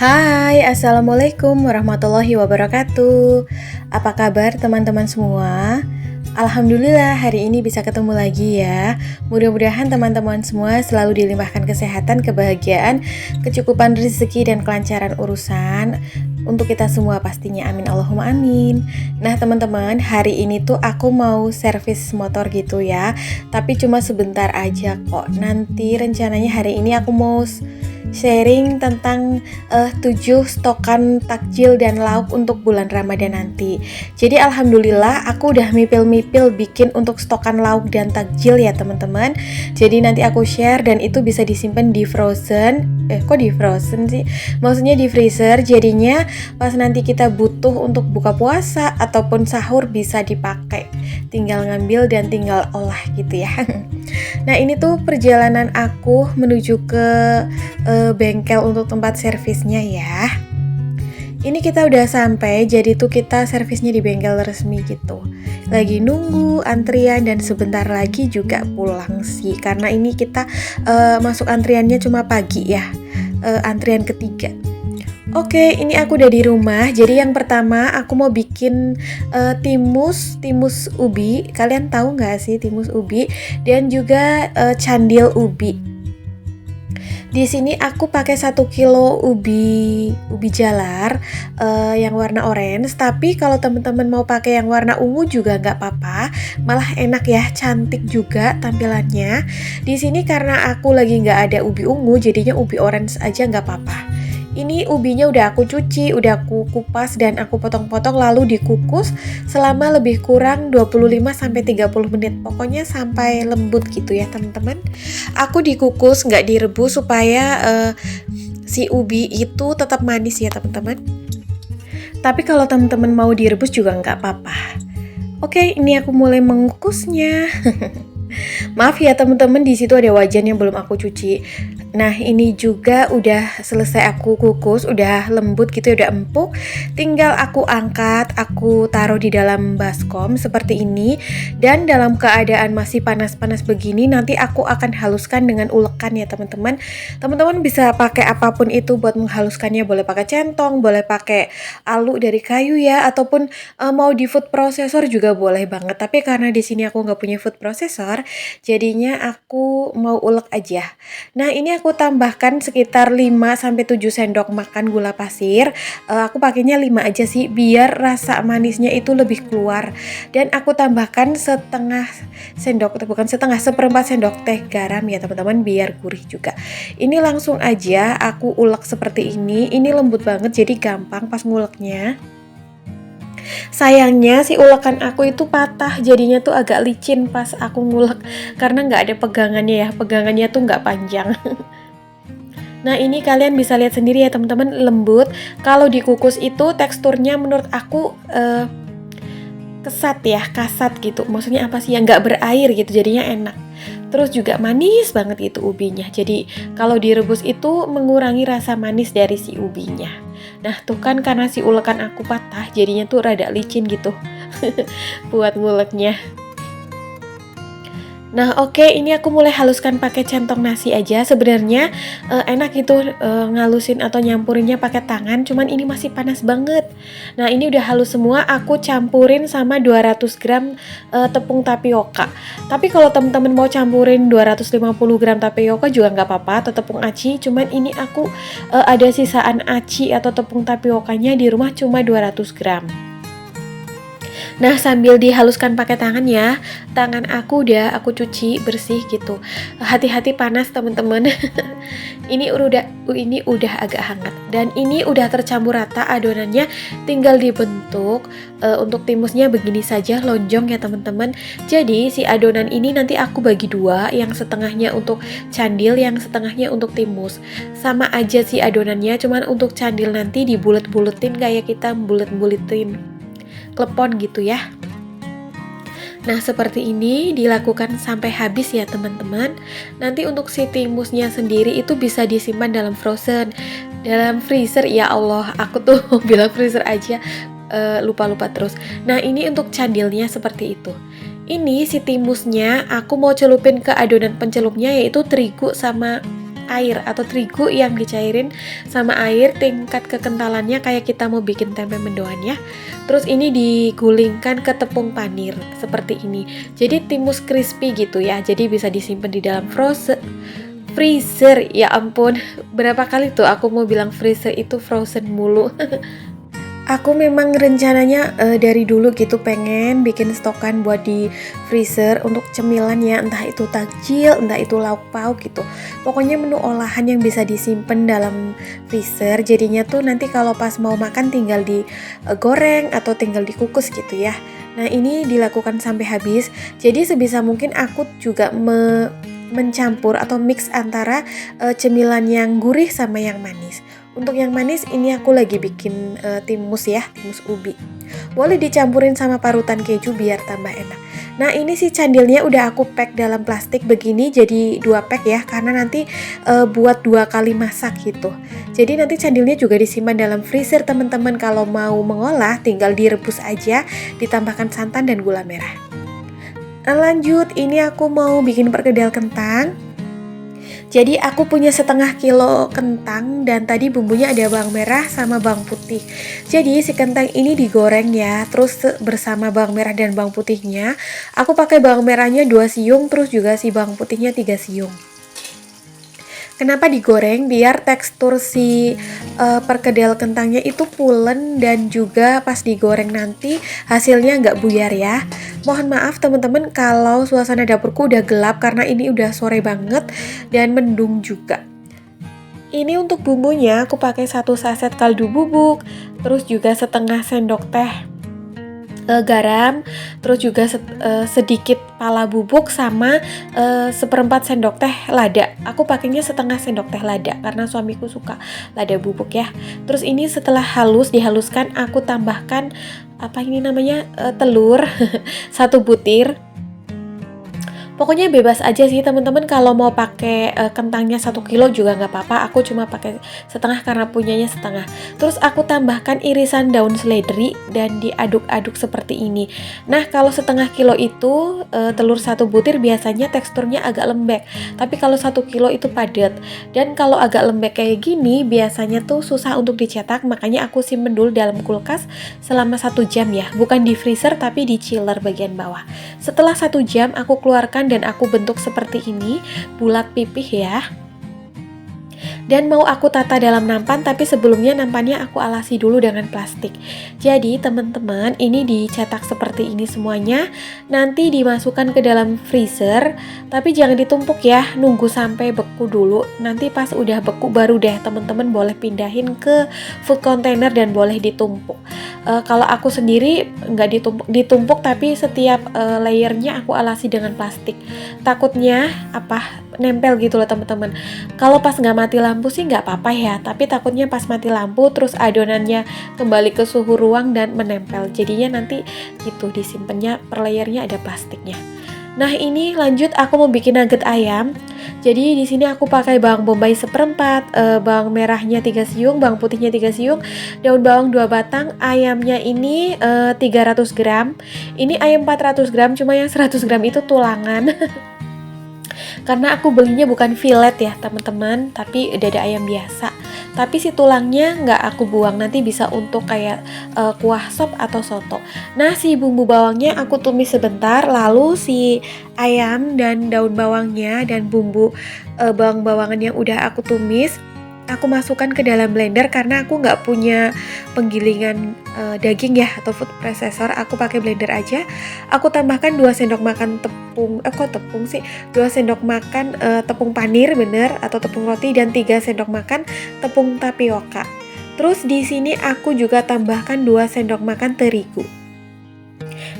Hai, Assalamualaikum warahmatullahi wabarakatuh. Apa kabar teman-teman semua? Alhamdulillah hari ini bisa ketemu lagi ya. Mudah-mudahan teman-teman semua selalu dilimpahkan kesehatan, kebahagiaan, kecukupan rezeki dan kelancaran urusan untuk kita semua pastinya, amin Allahumma amin. Nah teman-teman, hari ini tuh aku mau servis motor gitu ya, tapi cuma sebentar aja kok. Nanti rencananya hari ini aku mau sharing tentang 7 stokan takjil dan lauk untuk bulan Ramadan nanti. Jadi alhamdulillah aku udah mipil-mipil bikin untuk stokan lauk dan takjil ya teman-teman. Jadi nanti aku share dan itu bisa disimpan di frozen. Kok di frozen sih? Maksudnya di freezer. Jadinya pas nanti kita butuh untuk buka puasa ataupun sahur bisa dipakai. Tinggal ngambil dan tinggal olah gitu ya. Nah ini tuh perjalanan aku menuju ke bengkel untuk tempat servisnya ya. Ini kita udah sampai, jadi tuh kita servisnya di bengkel resmi gitu. Lagi nunggu antrian dan sebentar lagi juga pulang sih. Karena ini kita masuk antriannya cuma pagi ya, antrian ketiga. Oke, ini aku udah di rumah. Jadi yang pertama aku mau bikin timus ubi. Kalian tahu nggak sih timus ubi? Dan juga candil ubi. Di sini aku pakai 1 kilo ubi jalar yang warna orange. Tapi kalau teman-teman mau pakai yang warna ungu juga nggak apa-apa. Malah enak ya, cantik juga tampilannya. Di sini karena aku lagi nggak ada ubi ungu, jadinya ubi orange aja nggak apa-apa. Ini ubinya udah aku cuci, udah aku kupas dan aku potong-potong lalu dikukus selama lebih kurang 25-30 menit. Pokoknya sampai lembut gitu ya teman-teman. Aku dikukus nggak direbus supaya si ubi itu tetap manis ya teman-teman. Tapi kalau teman-teman mau direbus juga nggak apa-apa. Oke, ini aku mulai mengukusnya. Maaf ya teman-teman, di situ ada wajan yang belum aku cuci. Nah ini juga udah selesai aku kukus, udah lembut gitu, udah empuk. Tinggal aku angkat, aku taruh di dalam baskom seperti ini. Dan dalam keadaan masih panas-panas begini, nanti aku akan haluskan dengan ulekan ya teman-teman. Teman-teman bisa pakai apapun itu buat menghaluskannya. Boleh pakai centong, boleh pakai alu dari kayu ya, ataupun mau di food processor juga boleh banget. Tapi karena di sini aku nggak punya food processor, jadinya aku mau ulek aja. Nah ini aku tambahkan sekitar 5-7 sendok makan gula pasir. Aku pakainya 5 aja sih biar rasa manisnya itu lebih keluar. Dan aku tambahkan seperempat sendok teh garam ya teman-teman biar gurih juga. Ini langsung aja aku ulek seperti ini. Ini lembut banget jadi gampang pas nguleknya. Sayangnya si ulekan aku itu patah, jadinya tuh agak licin pas aku ngulek karena nggak ada pegangannya ya, pegangannya tuh nggak panjang. Nah ini kalian bisa lihat sendiri ya teman-teman, lembut. Kalau dikukus itu teksturnya menurut aku kasat gitu. Maksudnya apa sih, yang nggak berair gitu, jadinya enak. Terus juga manis banget itu ubinya. Jadi kalau direbus itu mengurangi rasa manis dari si ubinya. Nah tuh kan karena si ulekan aku patah, jadinya tuh rada licin gitu buat nguleknya. Nah oke, ini aku mulai haluskan pakai centong nasi aja. Sebenarnya enak itu ngalusin atau nyampurinnya pakai tangan, cuman ini masih panas banget. Nah ini udah halus semua, aku campurin sama 200 gram tepung tapioka. Tapi kalau temen-temen mau campurin 250 gram tapioka juga nggak apa-apa, atau tepung aci. Cuman ini aku ada sisaan aci atau tepung tapiokanya di rumah cuma 200 gram. Nah sambil dihaluskan pakai tangan ya, tangan aku udah aku cuci bersih gitu. Hati-hati panas teman-teman. Ini udah agak hangat dan ini udah tercampur rata adonannya. Tinggal dibentuk untuk timusnya begini saja, lonjong ya teman-teman. Jadi si adonan ini nanti aku bagi dua, yang setengahnya untuk candil, yang setengahnya untuk timus. Sama aja si adonannya, cuman untuk candil nanti dibulet-buletin kayak kita bulet-buletin klepon gitu ya. Nah seperti ini dilakukan sampai habis ya teman-teman. Nanti untuk si timusnya sendiri itu bisa disimpan dalam frozen, dalam freezer. Ya Allah, aku tuh bilang freezer aja, lupa-lupa terus. Nah ini untuk candilnya seperti itu. Ini si timusnya aku mau celupin ke adonan pencelupnya, yaitu terigu sama air atau terigu yang dicairin sama air, tingkat kekentalannya kayak kita mau bikin tempe mendoan ya. Terus ini digulingkan ke tepung panir seperti ini. Jadi timus crispy gitu ya. Jadi bisa disimpan di dalam freezer. Ya ampun, berapa kali tuh aku mau bilang freezer itu frozen mulu. Aku memang rencananya dari dulu gitu pengen bikin stokan buat di freezer untuk cemilan ya, entah itu takjil, entah itu lauk pauk gitu. Pokoknya menu olahan yang bisa disimpan dalam freezer, jadinya tuh nanti kalau pas mau makan tinggal digoreng atau tinggal dikukus gitu ya. Nah ini dilakukan sampai habis, jadi sebisa mungkin aku juga mencampur atau mix antara cemilan yang gurih sama yang manis. Untuk yang manis ini aku lagi bikin timus ya, timus ubi. Boleh dicampurin sama parutan keju biar tambah enak. Nah ini si candilnya udah aku pack dalam plastik begini jadi 2 pack ya, karena nanti buat 2 kali masak gitu. Jadi nanti candilnya juga disimpan dalam freezer teman-teman, kalau mau mengolah tinggal direbus aja, ditambahkan santan dan gula merah. Nah, lanjut, ini aku mau bikin perkedel kentang. Jadi aku punya setengah kilo kentang dan tadi bumbunya ada bawang merah sama bawang putih. Jadi si kentang ini digoreng ya, terus bersama bawang merah dan bawang putihnya. Aku pakai bawang merahnya 2 siung, terus juga si bawang putihnya 3 siung. Kenapa digoreng? Biar tekstur si perkedel kentangnya itu pulen dan juga pas digoreng nanti hasilnya nggak buyar ya. Mohon maaf teman-teman kalau suasana dapurku udah gelap karena ini udah sore banget dan mendung juga. Ini untuk bumbunya aku pakai 1 saset kaldu bubuk, terus juga setengah sendok teh garam, terus juga sedikit pala bubuk sama 1/4 sendok teh lada. Aku pakainya setengah sendok teh lada karena suamiku suka lada bubuk ya. Terus ini setelah dihaluskan aku tambahkan telur 1 butir. Pokoknya bebas aja sih teman-teman, kalau mau pakai kentangnya 1 kilo juga nggak apa-apa. Aku cuma pakai setengah karena punyanya setengah. Terus aku tambahkan irisan daun seledri dan diaduk-aduk seperti ini. Nah kalau setengah kilo itu telur 1 butir biasanya teksturnya agak lembek, tapi kalau 1 kilo itu padat. Dan kalau agak lembek kayak gini biasanya tuh susah untuk dicetak, makanya aku simpen dulu dalam kulkas selama 1 jam ya, bukan di freezer tapi di chiller bagian bawah. Setelah 1 jam aku keluarkan dan aku bentuk seperti ini, bulat pipih ya. Dan mau aku tata dalam nampan, tapi sebelumnya nampannya aku alasi dulu dengan plastik. Jadi teman-teman, ini dicetak seperti ini semuanya, nanti dimasukkan ke dalam freezer, tapi jangan ditumpuk ya, nunggu sampai beku dulu. Nanti pas udah beku baru deh teman-teman boleh pindahin ke food container dan boleh ditumpuk. Kalau aku sendiri nggak ditumpuk tapi setiap layernya aku alasi dengan plastik. Takutnya nempel gitu loh teman-teman. Kalau pas nggak mati lampu sih nggak apa-apa ya, tapi takutnya pas mati lampu terus adonannya kembali ke suhu ruang dan menempel. Jadinya nanti gitu disimpannya per layernya ada plastiknya. Nah ini lanjut aku mau bikin nugget ayam. Jadi di sini aku pakai bawang bombay 1/4, bawang merahnya 3 siung, bawang putihnya 3 siung, daun bawang 2 batang, ayamnya ini 300 gram. Ini ayam 400 gram, cuma yang 100 gram itu tulangan. Karena aku belinya bukan fillet ya teman-teman, tapi dada ayam biasa. Tapi si tulangnya nggak aku buang, nanti bisa untuk kayak kuah sop atau soto. Nah si bumbu bawangnya aku tumis sebentar, lalu si ayam dan daun bawangnya dan bumbu bawang-bawangan yang udah aku tumis aku masukkan ke dalam blender karena aku nggak punya penggilingan daging ya atau food processor. Aku pakai blender aja. Aku tambahkan 2 sendok makan tepung 2 sendok makan tepung panir bener atau tepung roti dan 3 sendok makan tepung tapioka. Terus di sini aku juga tambahkan 2 sendok makan terigu.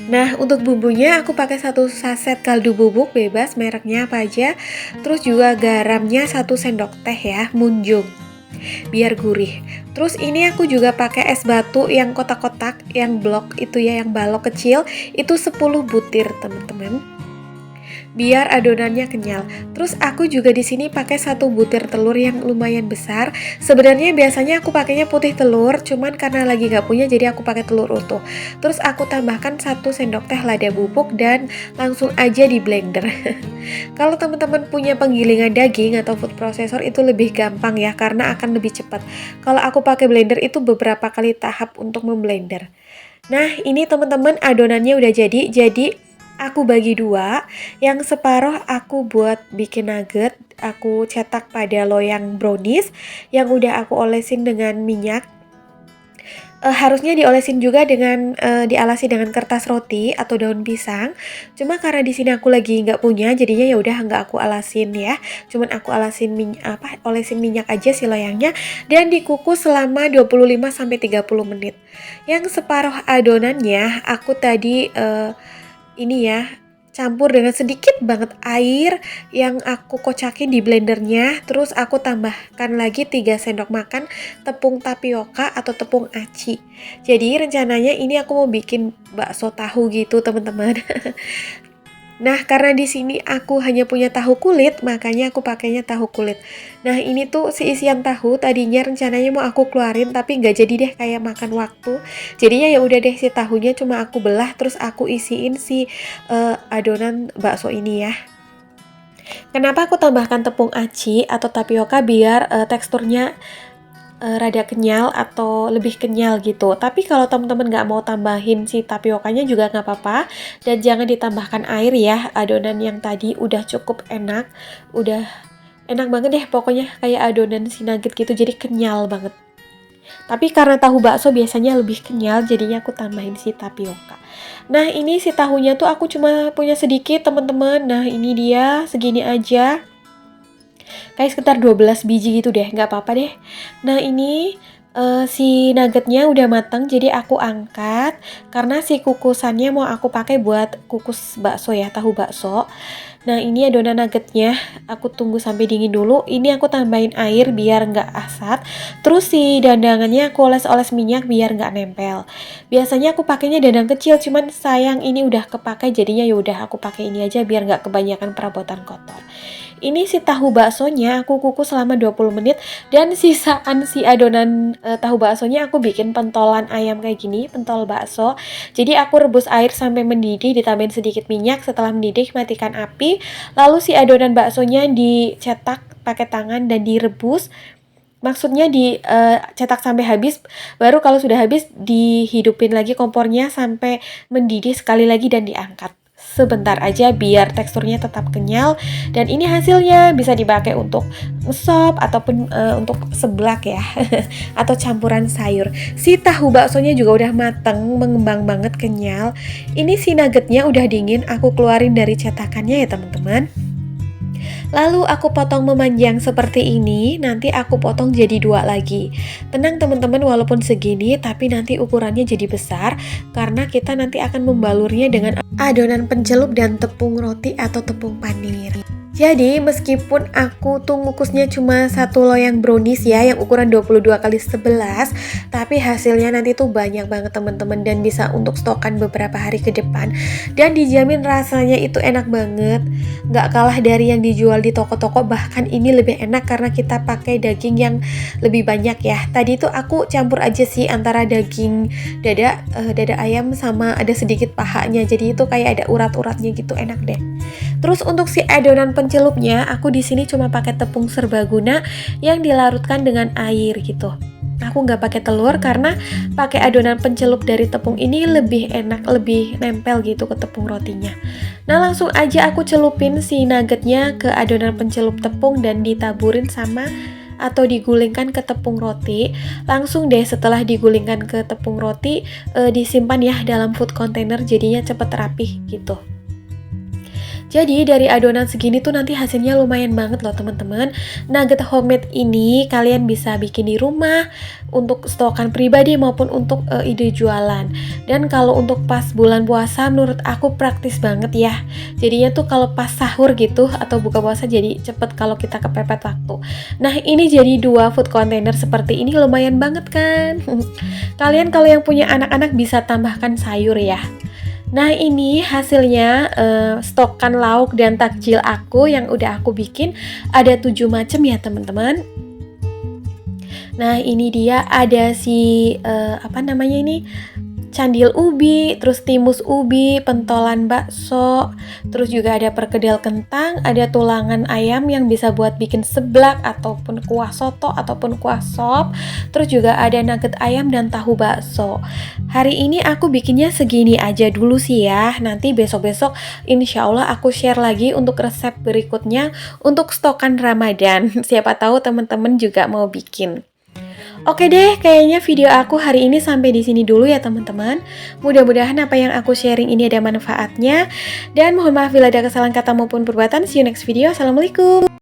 Nah untuk bumbunya aku pakai 1 saset kaldu bubuk bebas mereknya apa aja. Terus juga garamnya 1 sendok teh ya, munjung biar gurih. Terus ini aku juga pakai es batu yang kotak-kotak, yang blok itu ya, yang balok kecil itu 10 butir teman-teman. biar adonannya kenyal. Terus aku juga di sini pakai 1 butir telur yang lumayan besar. Sebenarnya biasanya aku pakainya putih telur, cuman karena lagi nggak punya jadi aku pakai telur utuh. Terus aku tambahkan 1 sendok teh lada bubuk dan langsung aja di blender. Kalau teman-teman punya penggilingan daging atau food processor itu lebih gampang ya, karena akan lebih cepat. Kalau aku pakai blender itu beberapa kali tahap untuk memblender. Nah, ini teman-teman adonannya udah jadi aku bagi dua. Yang separuh aku buat bikin nugget, aku cetak pada loyang brownies yang udah aku olesin dengan minyak. Harusnya diolesin juga dengan dialasi dengan kertas roti atau daun pisang. Cuma karena di sini aku lagi nggak punya, jadinya ya udah nggak aku alasin ya. Cuman aku alasin olesin minyak aja si loyangnya dan dikukus selama 25-30 menit. Yang separuh adonannya aku tadi ini ya campur dengan sedikit banget air yang aku kocakin di blendernya. Terus aku tambahkan lagi 3 sendok makan tepung tapioka atau tepung aci. Jadi rencananya ini aku mau bikin bakso tahu gitu teman-teman. Nah, karena di sini aku hanya punya tahu kulit, makanya aku pakainya tahu kulit. Nah, ini tuh si isian tahu tadinya rencananya mau aku keluarin tapi nggak jadi deh, kayak makan waktu. Jadinya ya udah deh, si tahunya cuma aku belah terus aku isiin si adonan bakso ini ya. Kenapa aku tambahkan tepung aci atau tapioka biar teksturnya rada kenyal atau lebih kenyal gitu. Tapi kalau teman-teman nggak mau tambahin si tapiokanya juga nggak apa-apa, dan jangan ditambahkan air ya. Adonan yang tadi udah cukup enak, udah enak banget deh pokoknya, kayak adonan si nugget gitu, jadi kenyal banget. Tapi karena tahu bakso biasanya lebih kenyal, jadinya aku tambahin si tapioka. Nah, ini si tahunya tuh aku cuma punya sedikit teman-teman. Nah, ini dia segini aja. Kayak sekitar 12 biji gitu deh, nggak apa-apa deh. Nah, ini si nuggetnya udah matang, jadi aku angkat karena si kukusannya mau aku pakai buat kukus bakso ya, tahu bakso. Nah, ini adonan nuggetnya aku tunggu sampai dingin dulu. Ini aku tambahin air biar nggak asat. Terus si dandangannya aku oles-oles minyak biar nggak nempel. Biasanya aku pakainya dandang kecil, cuman sayang ini udah kepakai, jadinya ya udah aku pakai ini aja biar nggak kebanyakan perabotan kotor. Ini si tahu baksonya aku kukus selama 20 menit dan sisaan si adonan tahu baksonya aku bikin pentolan ayam kayak gini, pentol bakso. Jadi aku rebus air sampai mendidih, ditambahin sedikit minyak. Setelah mendidih matikan api. Lalu si adonan baksonya dicetak pakai tangan dan direbus. Maksudnya dicetak sampai habis, baru kalau sudah habis dihidupin lagi kompornya sampai mendidih sekali lagi dan diangkat. Sebentar aja biar teksturnya tetap kenyal, dan ini hasilnya bisa dipakai untuk sop ataupun untuk seblak ya atau campuran sayur. Si tahu baksonya juga udah mateng, mengembang banget, kenyal. Ini si nuggetnya udah dingin, aku keluarin dari cetakannya ya teman-teman. Lalu aku potong memanjang seperti ini, nanti aku potong jadi 2 lagi. Tenang teman-teman, walaupun segini tapi nanti ukurannya jadi besar karena kita nanti akan membalurnya dengan adonan pencelup dan tepung roti atau tepung panir. Jadi meskipun aku tuh ngukusnya cuma 1 loyang brownies ya yang ukuran 22x11, tapi hasilnya nanti tuh banyak banget teman-teman dan bisa untuk stokan beberapa hari ke depan. Dan dijamin rasanya itu enak banget, nggak kalah dari yang dijual di toko-toko, bahkan ini lebih enak karena kita pakai daging yang lebih banyak ya. Tadi tuh aku campur aja sih antara daging dada ayam sama ada sedikit pahanya, jadi itu kayak ada urat-uratnya gitu, enak deh. Terus untuk si adonan pencelupnya, aku di sini cuma pakai tepung serbaguna yang dilarutkan dengan air gitu. Aku nggak pakai telur karena pakai adonan pencelup dari tepung ini lebih enak, lebih nempel gitu ke tepung rotinya. Nah, langsung aja aku celupin si nuggetnya ke adonan pencelup tepung dan ditaburin sama atau digulingkan ke tepung roti. Langsung deh setelah digulingkan ke tepung roti, disimpan ya dalam food container, jadinya cepet rapih gitu. Jadi dari adonan segini tuh nanti hasilnya lumayan banget loh teman-teman. Nugget homemade ini kalian bisa bikin di rumah untuk stokan pribadi maupun untuk ide jualan. Dan kalau untuk pas bulan puasa menurut aku praktis banget ya. Jadinya tuh kalau pas sahur gitu atau buka puasa jadi cepet kalau kita kepepet waktu. Nah, ini jadi 2 food container seperti ini lumayan banget kan. Kalian kalau yang punya anak-anak bisa tambahkan sayur ya. Nah ini hasilnya stokan lauk dan takjil aku yang udah aku bikin ada 7 macam ya teman-teman. Nah ini dia ada si apa namanya ini, candil ubi, terus timus ubi, pentolan bakso, terus juga ada perkedel kentang, ada tulangan ayam yang bisa buat bikin seblak ataupun kuah soto ataupun kuah sop, terus juga ada nugget ayam dan tahu bakso. Hari ini aku bikinnya segini aja dulu sih ya, nanti besok-besok insya Allah aku share lagi untuk resep berikutnya untuk stokan Ramadan. Siapa tahu teman-teman juga mau bikin. Oke deh, kayaknya video aku hari ini sampai di sini dulu ya teman-teman. Mudah-mudahan apa yang aku sharing ini ada manfaatnya. Dan mohon maaf bila ada kesalahan kata maupun perbuatan. See you next video. Assalamualaikum.